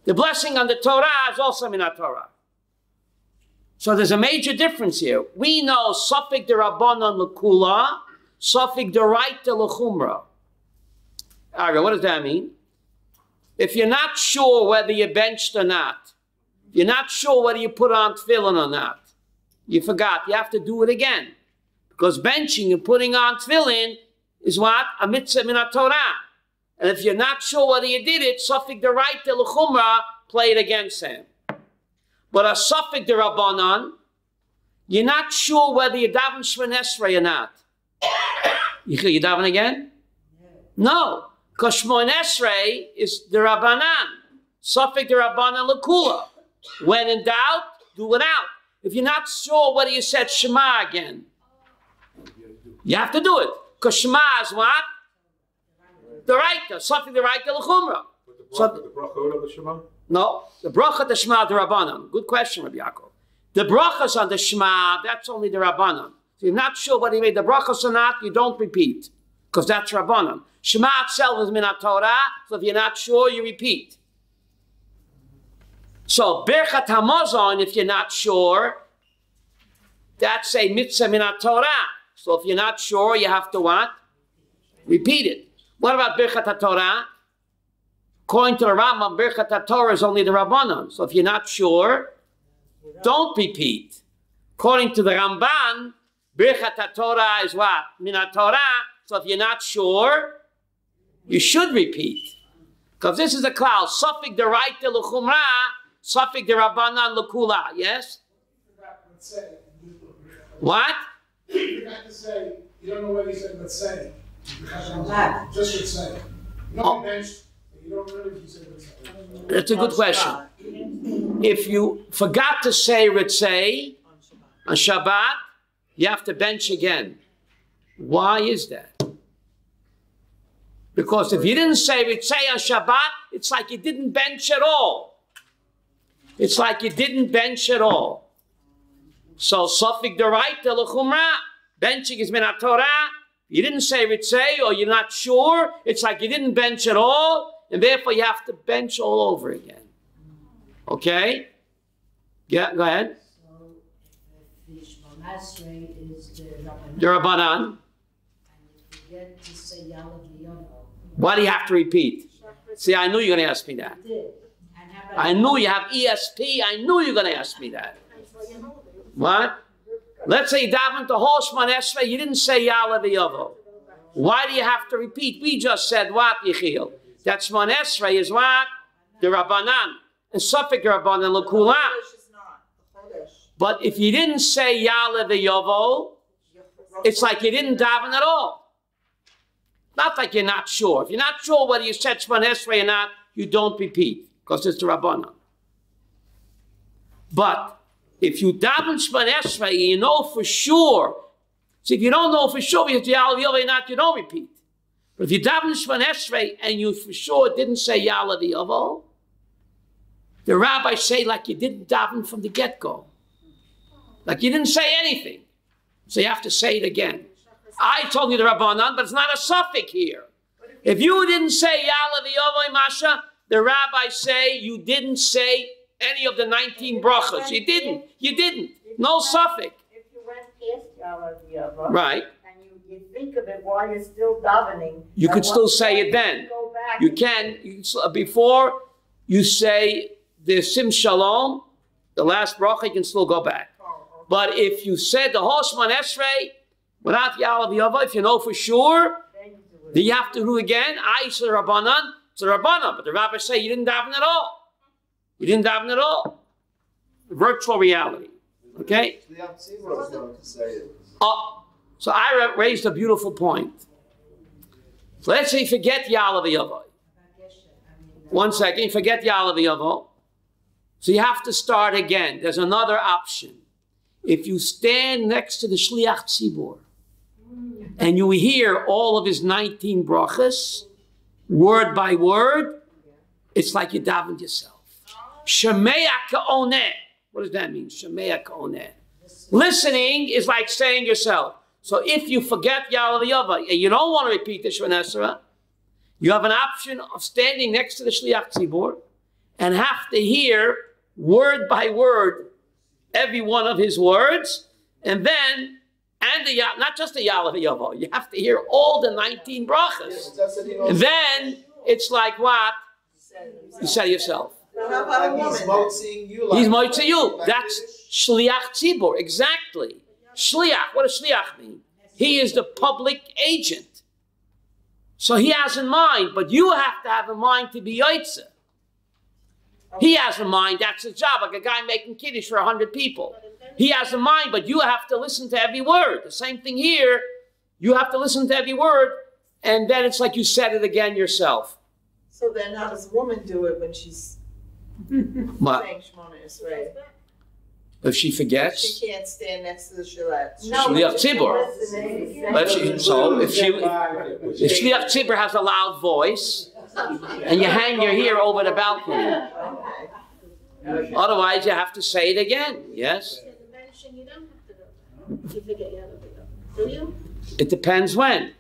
The blessing on the Torah is also min ha-Torah. So there's a major difference here. We know Safek d'Rabbanan l'Kula, Safek d'Oraita l'Chumra. All right, what does that mean? If you're not sure whether you're benched or not, you're not sure whether you put on tefillin or not, you forgot, you have to do it again. Because benching and putting on tefillin is what? A mitzvah min ha-Torah. And if you're not sure whether you did it, Safek d'Oraita l'Chumra, play it against him. But a Safek d'Rabbanan, you're not sure whether you daven Shemon Esrei or not. You daven again? No. Because Shemon Esrei is the Rabbanan. Safek d'Rabbanan l'Kula. When in doubt, do it out. If you're not sure whether you said Shema again, you have to do it. Because Shema is what? The Raita. Safek d'Oraita l'Chumra. The bracha of the Shema? No, the bracha the Shema the Rabbanan. Good question, Rabbi Yaakov. The brachas on the Shema, that's only the Rabbanan. So you're not sure whether you made the brachas or not, you don't repeat. Because that's Rabbanan. Shema itself is min ha-Torah, so if you're not sure, you repeat. So, berchat hamazon, if you're not sure, that's a mitzvah min ha-Torah. So if you're not sure, you have to what? Repeat it. What about berchat ha-Torah? According to the Rambam, berchat ha-Torah is only the Rabbanan. So if you're not sure, don't repeat. According to the Ramban, berchat ha-Torah is what? Min ha-Torah. So if you're not sure, you should repeat. Because this is a cloud. Safek d'Oraita l'Chumra, Safek d'Rabbanan l'Kula. Yes? What? You forgot to say, you don't know what he said, but say. Just would say. No benched. You don't know if you said but say. That's a good question. If you forgot to say Ritzei on Shabbat, you have to bench again. Why is that? Because if you didn't say Ritzei on Shabbat, it's like you didn't bench at all. It's like you didn't bench at all. So, Sofik Deraita L'chumra, benching is min Torah. You didn't say Ritzei, or you're not sure. It's like you didn't bench at all, and therefore you have to bench all over again. Okay? Yeah, go ahead. So, if the Shmona Esrei is The Rabbanan. and you forget to say Yalav Yovo, Why do you have to repeat? See, I knew you were going to ask me that. you did. And how about I knew you have ESP. I knew you were going to ask me that. What? Let's say you daven to Shmona Esrei. You didn't say Yalav Yovo. Why do you have to repeat? We just said what, Yechiel? That Shmona Esrei is what? The Rabbanan. And Sofik Rabbanan L'Kulah. But if you didn't say Yalav Yovo, it's like you didn't daven at all. Not like you're not sure. If you're not sure whether you said Shmona Esrei or not, you don't repeat, because it's the Rabbanan. But if you daven Shmona Esrei and you know for sure, see, if you don't know for sure whether it's Yalav Yovo or not, you don't repeat. But if you daven Shmona Esrei and you for sure didn't say Yalav Yovo, the rabbis say like you didn't daven from the get-go. Like you didn't say anything. So you have to say it again. I told you the Rabbanan, but it's not a suffix here. If you didn't say Yalav Yovo Masha, the rabbis say you didn't say any of the 19 brachas. You didn't. You didn't. No suffix. If you went past Yalav Yovo, right, and you think of it while you're still davening, you could still say it then. Go back. You can, before you say the Sim Shalom, the last bracha, you can still go back. But if you said the Shmona Esrei without Yalav Yovo, if you know for sure, then you have to do again. I say Rabbanan, it's a Rabbanan, but the rabbis say you didn't daven at all. You didn't daven at all. Virtual reality. Okay? So I raised a beautiful point. So let's say you forget Yalav Yovo. 1 second, forget Yalav Yovo. So you have to start again. There's another option. If you stand next to the Shliach Tzibur and you hear all of his 19 brachas, word by word, it's like you davened yourself. Shemea ka'oneh. What does that mean? Shemea ka'oneh. Listening is like saying yourself. So if you forget Yalav Yovo and you don't want to repeat the Shemona Esrei, you have an option of standing next to the Shliach Tzibur and have to hear word by word every one of his words, and then, not just the Yalav Yovo, you have to hear all the 19 brachas. And then, it's like what? You say yourself. How about a woman? He's motzing you. That's Shliach Tzibur, exactly. Shliach, what does Shliach mean? He is the public agent. So he has in mind, but you have to have in mind to be Yotzeh. He has in mind, that's his job, like a guy making kiddush for 100 people. He has in mind, but you have to listen to every word. The same thing here, you have to listen to every word, and then it's like you said it again yourself. So then how does a woman do it when she's saying Shmona Esrei? If she forgets? She can't stand next to the Shliach. Shliach Tzibur. If Shliach Tzibur has a loud voice, and you hang your ear over the balcony. Otherwise, you have to say it again. Yes? You don't have to do it. Do you? It depends when.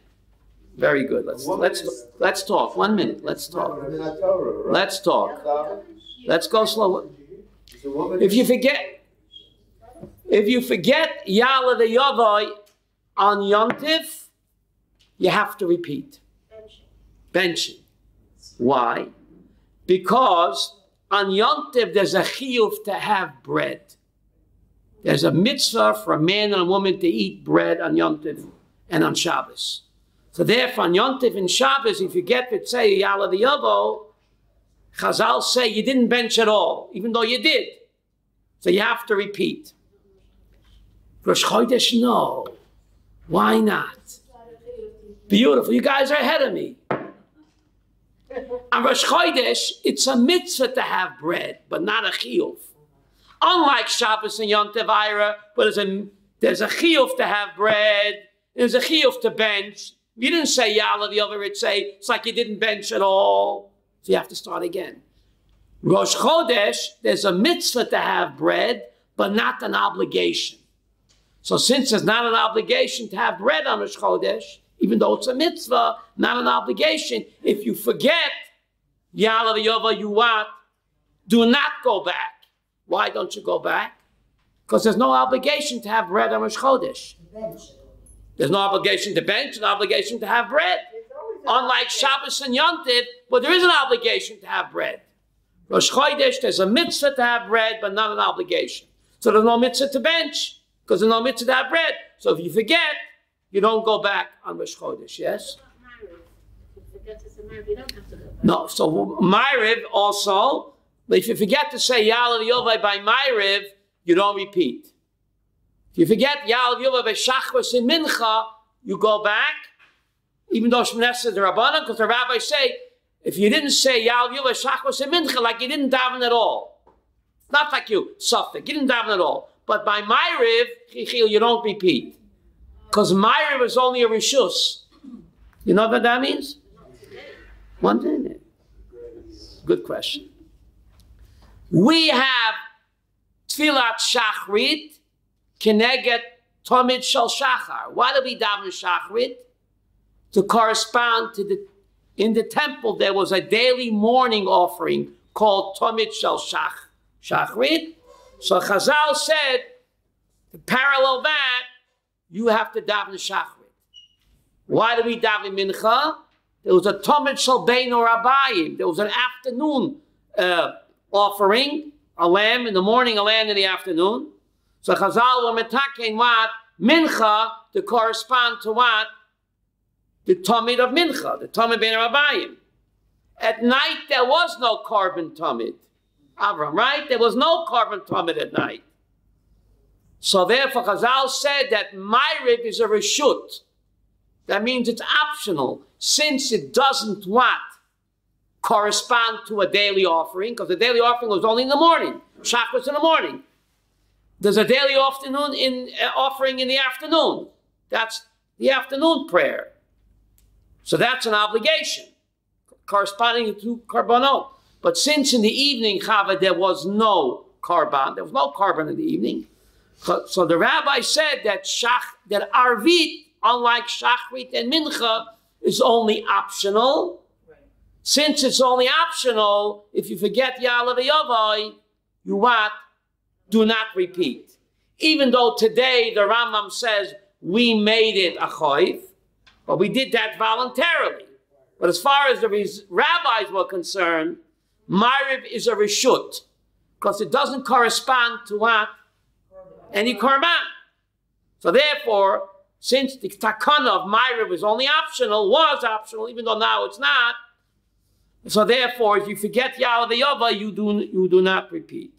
Very good. Let's talk. 1 minute. Let's talk. Let's talk. Let's go slow. If you forget Yalav Yovo on Yom Tiv, you have to repeat. Benching. Why? Because on Yom Tiv there's a chiyuv to have bread. There's a mitzvah for a man and a woman to eat bread on Yom Tiv and on Shabbos. So therefore on Yom Tiv and Shabbos, if you get to say Yalav Yovo, Chazal say you didn't bench at all, even though you did. So you have to repeat. Rosh Chodesh, no. Why not? Beautiful. You guys are ahead of me. On Rosh Chodesh, it's a mitzvah to have bread, but not a chiyuv. Unlike Shabbos and Yom Tov Ira, but there's a chiyuv to have bread, there's a chiyuv to bench. If you didn't say Yalav Yovo, it's like you didn't bench at all. So you have to start again. Rosh Chodesh, there's a mitzvah to have bread, but not an obligation. So since there's not an obligation to have bread on Rosh Chodesh, even though it's a mitzvah, not an obligation, if you forget, Ya'alav Yova, you what? Do not go back. Why don't you go back? Because there's no obligation to have bread on Rosh Chodesh. There's no obligation to bench, an obligation to have bread. Unlike Shabbos and Yom Tov, but there is an obligation to have bread. Rosh Chodesh, there's a mitzvah to have bread, but not an obligation. So there's no mitzvah to bench, because there's no mitzvah to have bread. So if you forget, you don't go back on Rosh Chodesh, yes? No, so Ma'ariv also, if you forget to say Ya'alav Yovai by Ma'ariv, you don't repeat. If you forget Ya'alav Yovai by Shachris and Mincha, you go back, even though Shemoneh Esrei is the Rabbanan, because the rabbis say, if you didn't say Ya'alav Yovai Shachris and Mincha, like you didn't daven at all. Not like you, Suffolk, you didn't daven at all. But by Ma'ariv, you don't repeat. Because Ma'ariv is only a Rishus. You know what that means? One thing. Good question. We have Tfilat Shachrit, Keneget Tomid Shel Shachar. Why do we daven Shachrit? To correspond to in the temple there was a daily morning offering called Tomid Shel Shachrit. So Chazal said, to parallel that, you have to daven Shachrit. Why do we daven Mincha? There was a Tomid Shel Beino Rabbayim. There was an afternoon offering, a lamb in the morning, a lamb in the afternoon. So Chazal were metaking what? Mincha to correspond to what? The Tomid of Mincha, the Tomid Beino Rabbayim. At night, there was no carbon Tomid. Avram, right? There was no carbon Tomid at night. So therefore, Chazal said that Ma'ariv is a Reshut. That means it's optional, since it doesn't what? Correspond to a daily offering, because the daily offering was only in the morning. Shach was in the morning. There's a daily offering in the afternoon. That's the afternoon prayer. So that's an obligation, corresponding to Karbanot. But since in the evening, Chava, there was no Karban, there was no carbon in the evening. So the rabbi said that Arvit, unlike Shachrit and Mincha, is only optional. Right. Since it's only optional, if you forget Ya'alav Yovai, you what? Do not repeat. Even though today the Rambam says we made it a choiv, but we did that voluntarily. But as far as the rabbis were concerned, Ma'ariv is a reshut, because it doesn't correspond to what? Any korban. So therefore, since the takana of Ma'ariv was optional, even though now it's not, so therefore, if you forget Ya'alav Yova, you do not repeat.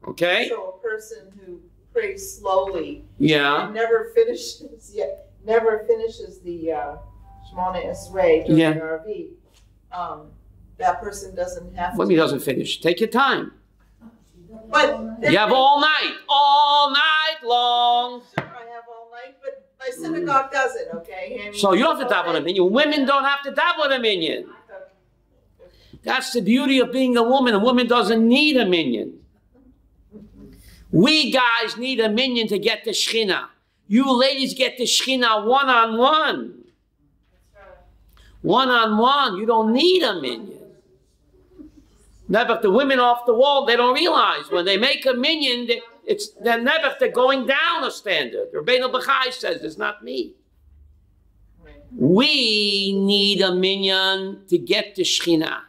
Okay? So a person who prays slowly, yeah, and never finishes the Shemoneh Esrei during the RV, that person doesn't have to. What do you mean doesn't finish? Take your time. But you have all night long. Sure, I have all night, but my synagogue doesn't, okay? So you don't have to daven a minyan. Women don't have to daven a minyan. That's the beauty of being a woman. A woman doesn't need a minyan. We guys need a minyan to get the Shechina. You ladies get the Shechina one-on-one. One-on-one. You don't need a minyan. Never, the women off the wall, they don't realize when they make a minyan, they're going down a standard. Rabbeinu Bachai says, it's not me. We need a minyan to get the Shechina.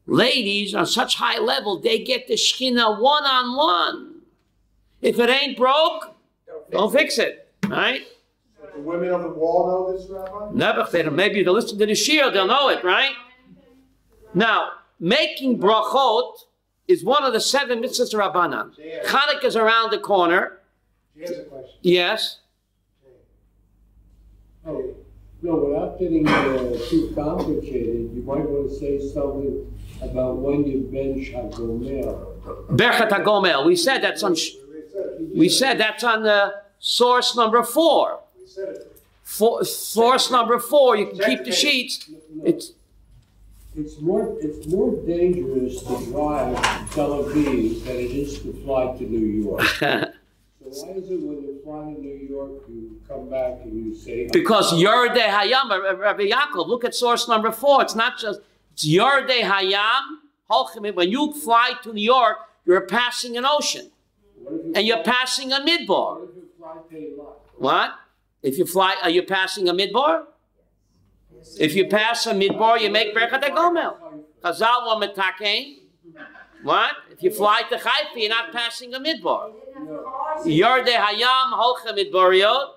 Ladies on such high level, they get the Shechina one-on-one. If it ain't broke, don't fix it, right? The women on the wall know this, Rabbi? Never, maybe they'll listen to the shir, they'll know it, right? Now, making brachot is one of the 7 mitzvahs of Rabbanan. Chanukah is around the corner. She has a question. Yes. Oh, no, without getting too complicated, you might want to say something about when you bench HaGomel. Berchat HaGomel. We said that's on source number 4. We said it. Source number 4. You can keep the sheets. It's It's more dangerous to fly to Tel Aviv than it is to fly to New York. So why is it when you fly to New York, you come back and you say... Because Yordei Hayam, Rabbi Yaakov, look at source number 4. It's not just, it's Yordei Hayam. When you fly to New York, you're passing an ocean. And you're passing a midbar. What if you fly Teilat? What? If you fly, are you passing a midbar? If you pass a midbar, you make Berkat HaGomel. Chazal wa metakein. What? If you fly to Haifa, you're not passing a midbar. Yordei Hayam Holchem Midbariot.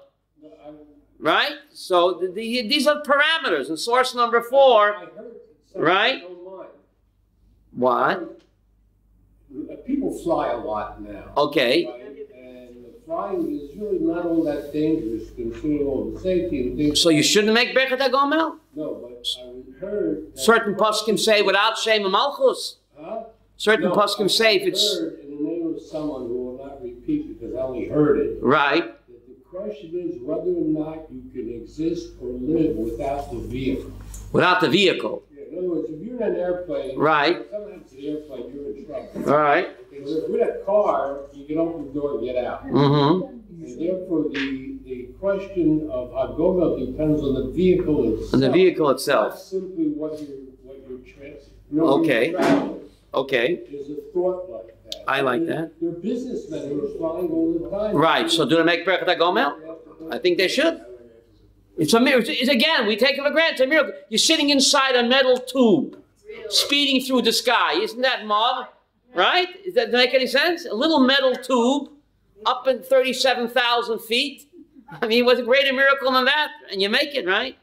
Right? So these are parameters. And source number 4, right? What? People fly a lot now. Okay. Right? And flying is really not all that dangerous considering all the safety and things. So you shouldn't make Berkat HaGomel? No, but I heard... Certain poskim say without Shem and Malchus. Huh? Certain poskim say if it's... I heard in the name of someone who will not repeat because I only heard it. Right. That the question is whether or not you can exist or live without the vehicle. Without the vehicle. Yeah, in other words, if you're in an airplane... Right. Sometimes the airplane, you're in trouble. All right. Because if with a car, you can open the door and get out. Mm-hmm. And therefore, the question of Hagomel depends on the vehicle itself. On the vehicle itself. Not simply what you're Okay. traveling. Okay. There's a thought like that. I like that. There are businessmen who are flying all the time. Right. So do they make Berkat HaGomel? I think they should. It's a miracle. It's, again, we take it for granted. It's a miracle. You're sitting inside a metal tube, speeding through the sky. Isn't that mob? Right? Does that make any sense? A little metal tube up in 37,000 feet. I mean, what's a greater miracle than that? And you make it, right?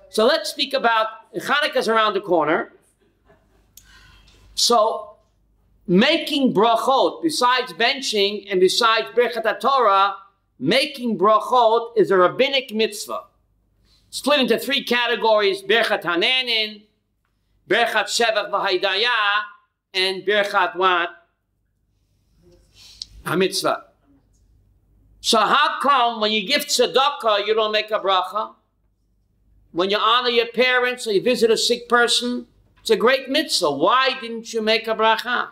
So let's speak about, Hanukkah's around the corner. So, making brachot, besides benching and besides Birkat HaTorah, making brachot is a rabbinic mitzvah. Split into 3 categories, Birkat Hananin, Birkat Shevach V'Haidayah, and Birkat what? HaMitzvah. So how come when you give tzedakah, you don't make a bracha? When you honor your parents or you visit a sick person, it's a great mitzvah. Why didn't you make a bracha?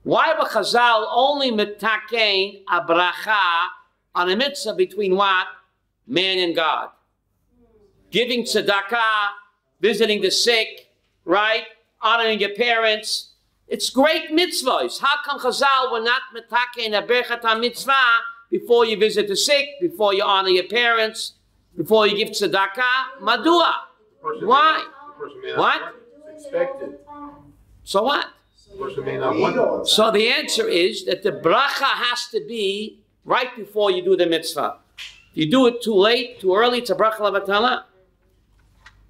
Why were Chazal only metakein a bracha on a mitzvah between what? Man and God. Giving tzedakah, visiting the sick, right? Honoring your parents. It's great mitzvahs. How come Chazal were not metakein a berchat mitzvah before you visit the sick, before you honor your parents, before you give tzedakah? Madua. Why? What? Expected. So what? The person may not want it. So the answer is that the bracha has to be right before you do the mitzvah. If you do it too late, too early, it's a bracha levatala.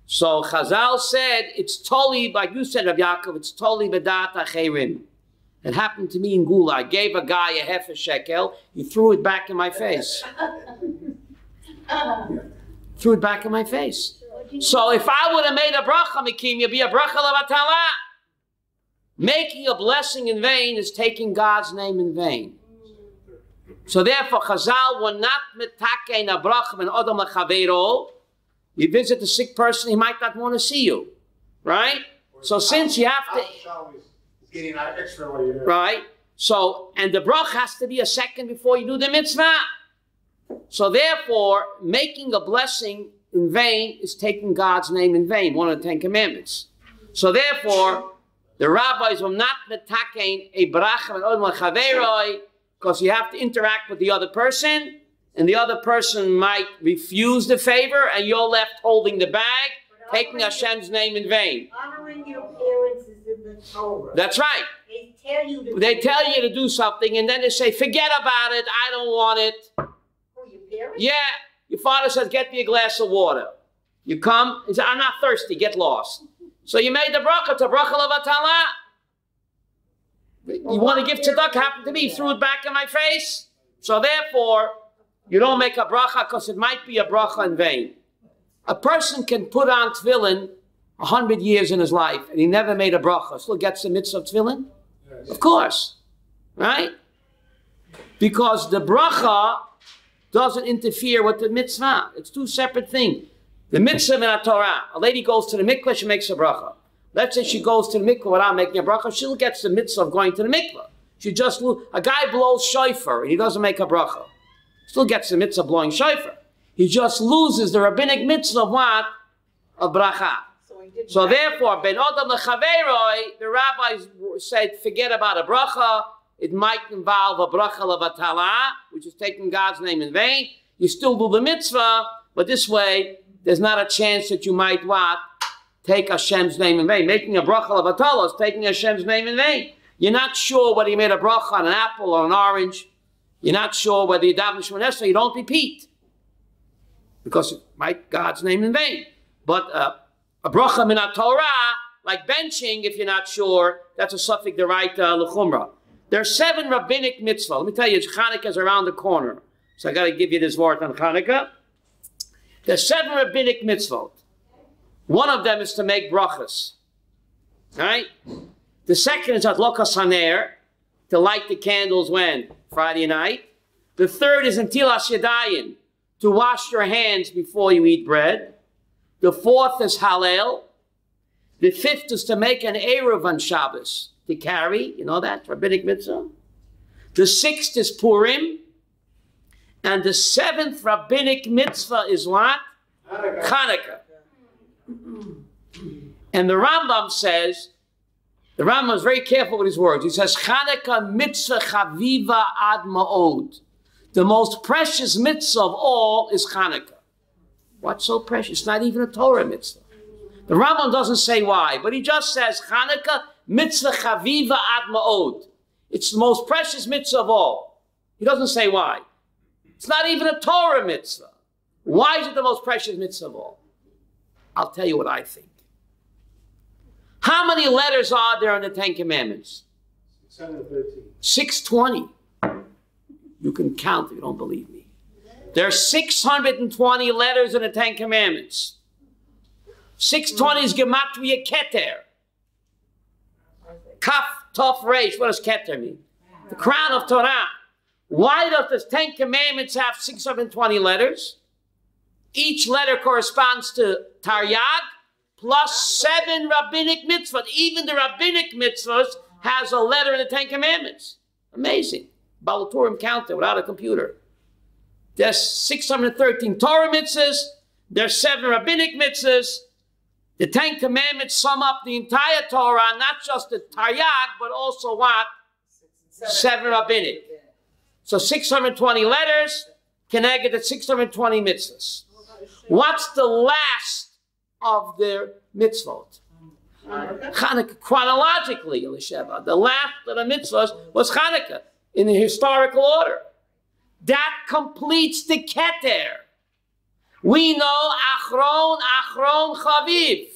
So Chazal said, it's totally, like you said, Rabbi Yaakov, it's totally bedat acherim. It happened to me in Gula. I gave a guy a half a shekel. He threw it back in my face. Threw it back in my face. So if I would have made a bracha, Mikim, you'd be a bracha levatala. Making a blessing in vain is taking God's name in vain. So therefore, Chazal were not metakein a bracha ben odom lechaveiro. You visit the sick person, he might not want to see you, right? So since you have to, Getting extra while you're there. right? So, and the brach has to be a second before you do the mitzvah. So therefore, making a blessing in vain is taking God's name in vain, one of the 10 Commandments. So therefore, the rabbis will not metakein a bracha ben odom lechaveiro because you have to interact with the other person. And the other person might refuse the favor, and you're left holding the bag, taking Hashem's name in vain. Honoring your parents is in the Torah. That's right. They tell you to do something, and then they say, forget about it, I don't want it. Who, your parents? Yeah, your father says, get me a glass of water. You come, he says, I'm not thirsty, get lost. So you made the bracha, it's a bracha levatala. You want to give tzedakah, happened to me, threw it back in my face. So therefore, you don't make a bracha because it might be a bracha in vain. A person can put on tefillin 100 years in his life and he never made a bracha. Still gets the mitzvah of tefillin? Yes. Of course. Right? Because the bracha doesn't interfere with the mitzvah. It's 2 separate things. The mitzvah and the Torah. A lady goes to the mikveh, she makes a bracha. Let's say she goes to the mikvah without making a bracha, she'll get the mitzvah of going to the mikvah. She just, a guy blows shofar and he doesn't make a bracha. Still gets the mitzvah of blowing shofar. He just loses the rabbinic mitzvah of what? Of bracha. So therefore, ben adam lechaveroi, the rabbis said, forget about a bracha. It might involve a bracha levatala, which is taking God's name in vain. You still do the mitzvah, but this way, there's not a chance that you might what? Take Hashem's name in vain. Making a bracha levatala is taking Hashem's name in vain. You're not sure whether you made a bracha on an apple or an orange. You're not sure whether you daven Shemona Esrei. You don't repeat, because it might God's name in vain. But a bracha min Torah, like benching, if you're not sure, that's a suffix deraita l'chumra. There are 7 rabbinic mitzvah. Let me tell you, Chanukah is around the corner. So I got to give you this word on Chanukah. There's 7 rabbinic mitzvot. One of them is to make brachas. Right? The second is adlokas haner, to light the candles when? Friday night. The third is netilas yadayim, to wash your hands before you eat bread. The fourth is Hallel. The fifth is to make an Eruv on Shabbos, to carry, you know that, rabbinic mitzvah. The sixth is Purim. And the 7th rabbinic mitzvah is what? Chanukah. And the Rambam says, the Rambam is very careful with his words. He says, Chanukah mitzvah chaviva ad ma'od. The most precious mitzvah of all is Chanukah. What's so precious? It's not even a Torah mitzvah. The Rambam doesn't say why, but he just says, Chanukah mitzvah chaviva ad ma'od. It's the most precious mitzvah of all. He doesn't say why. It's not even a Torah mitzvah. Why is it the most precious mitzvah of all? I'll tell you what I think. How many letters are there in the 10 Commandments? 613. 620. You can count if you don't believe me. There are 620 letters in the 10 Commandments. 620 is Gematria Keter. Kaf, Tov, Reish. What does Keter mean? The crown of Torah. Why does the 10 Commandments have 620 letters? Each letter corresponds to Taryag plus 7 rabbinic mitzvot. Even the rabbinic mitzvahs has a letter in the 10 Commandments. Amazing. Baal Turim counter without a computer. There's 613 Torah mitzvahs. There's 7 rabbinic mitzvahs. The 10 Commandments sum up the entire Torah, not just the Taryag, but also what? 7 rabbinic. So 620 letters connected to 620 mitzvahs. What's the last of their mitzvot? Chanukah. Chronologically, Elisheva, the last of the mitzvahs was Chanukah in the historical order. That completes the Keter. We know Achron Chaviv.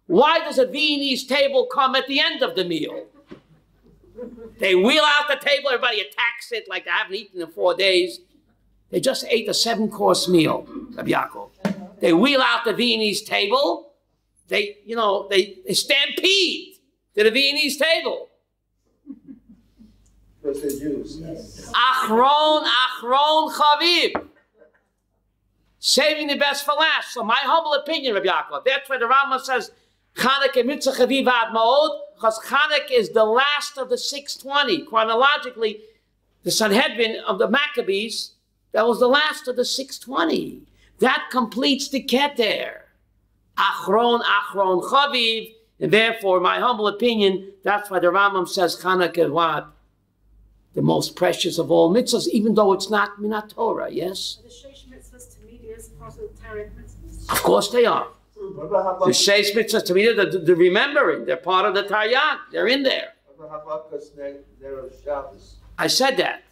Why does a Viennese table come at the end of the meal? They wheel out the table, everybody attacks it like they haven't eaten in 4 days. They just ate a 7-course meal, Rabbi Yaakov. They wheel out the Viennese table. They stampede to the Viennese table. Because they're Jews. Achron Chaviv. Saving the best for last. So my humble opinion, Rabbi Yaakov, that's why the Rambam says, Chanukah mitzvah chaviv ad ma'od, because Chanukah is the last of the 620. Chronologically, the Sanhedrin of the Maccabees, that was the last of the 620. That completes the Keter. Achron chaviv, and therefore, in my humble opinion, that's why the Rambam says Chanukah is what? The most precious of all mitzvahs, even though it's not Minat Torah, yes? Are the Sheish mitzvahs to media as part of the Tarek mitzvahs? Of course they are. The Sheish mitzvahs to me, the remembering, they're part of the Taryag. They're in there. I said that.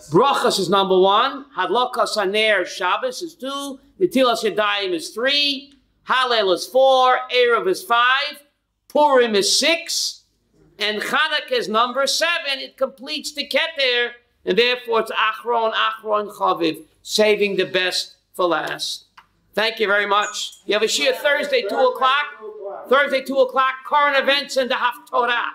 Brachas is number 1. Hadlakas Haner Shabbos is 2. Netilas Yadayim is 3. Hallel is 4. Erev is 5. Purim is 6. And Chanukah is number 7. It completes the Keter. And therefore it's Achron Chaviv. Saving the best for last. Thank you very much. You have a Shia Thursday, 2 o'clock. Thursday, 2 o'clock. Current events in the Haftorah.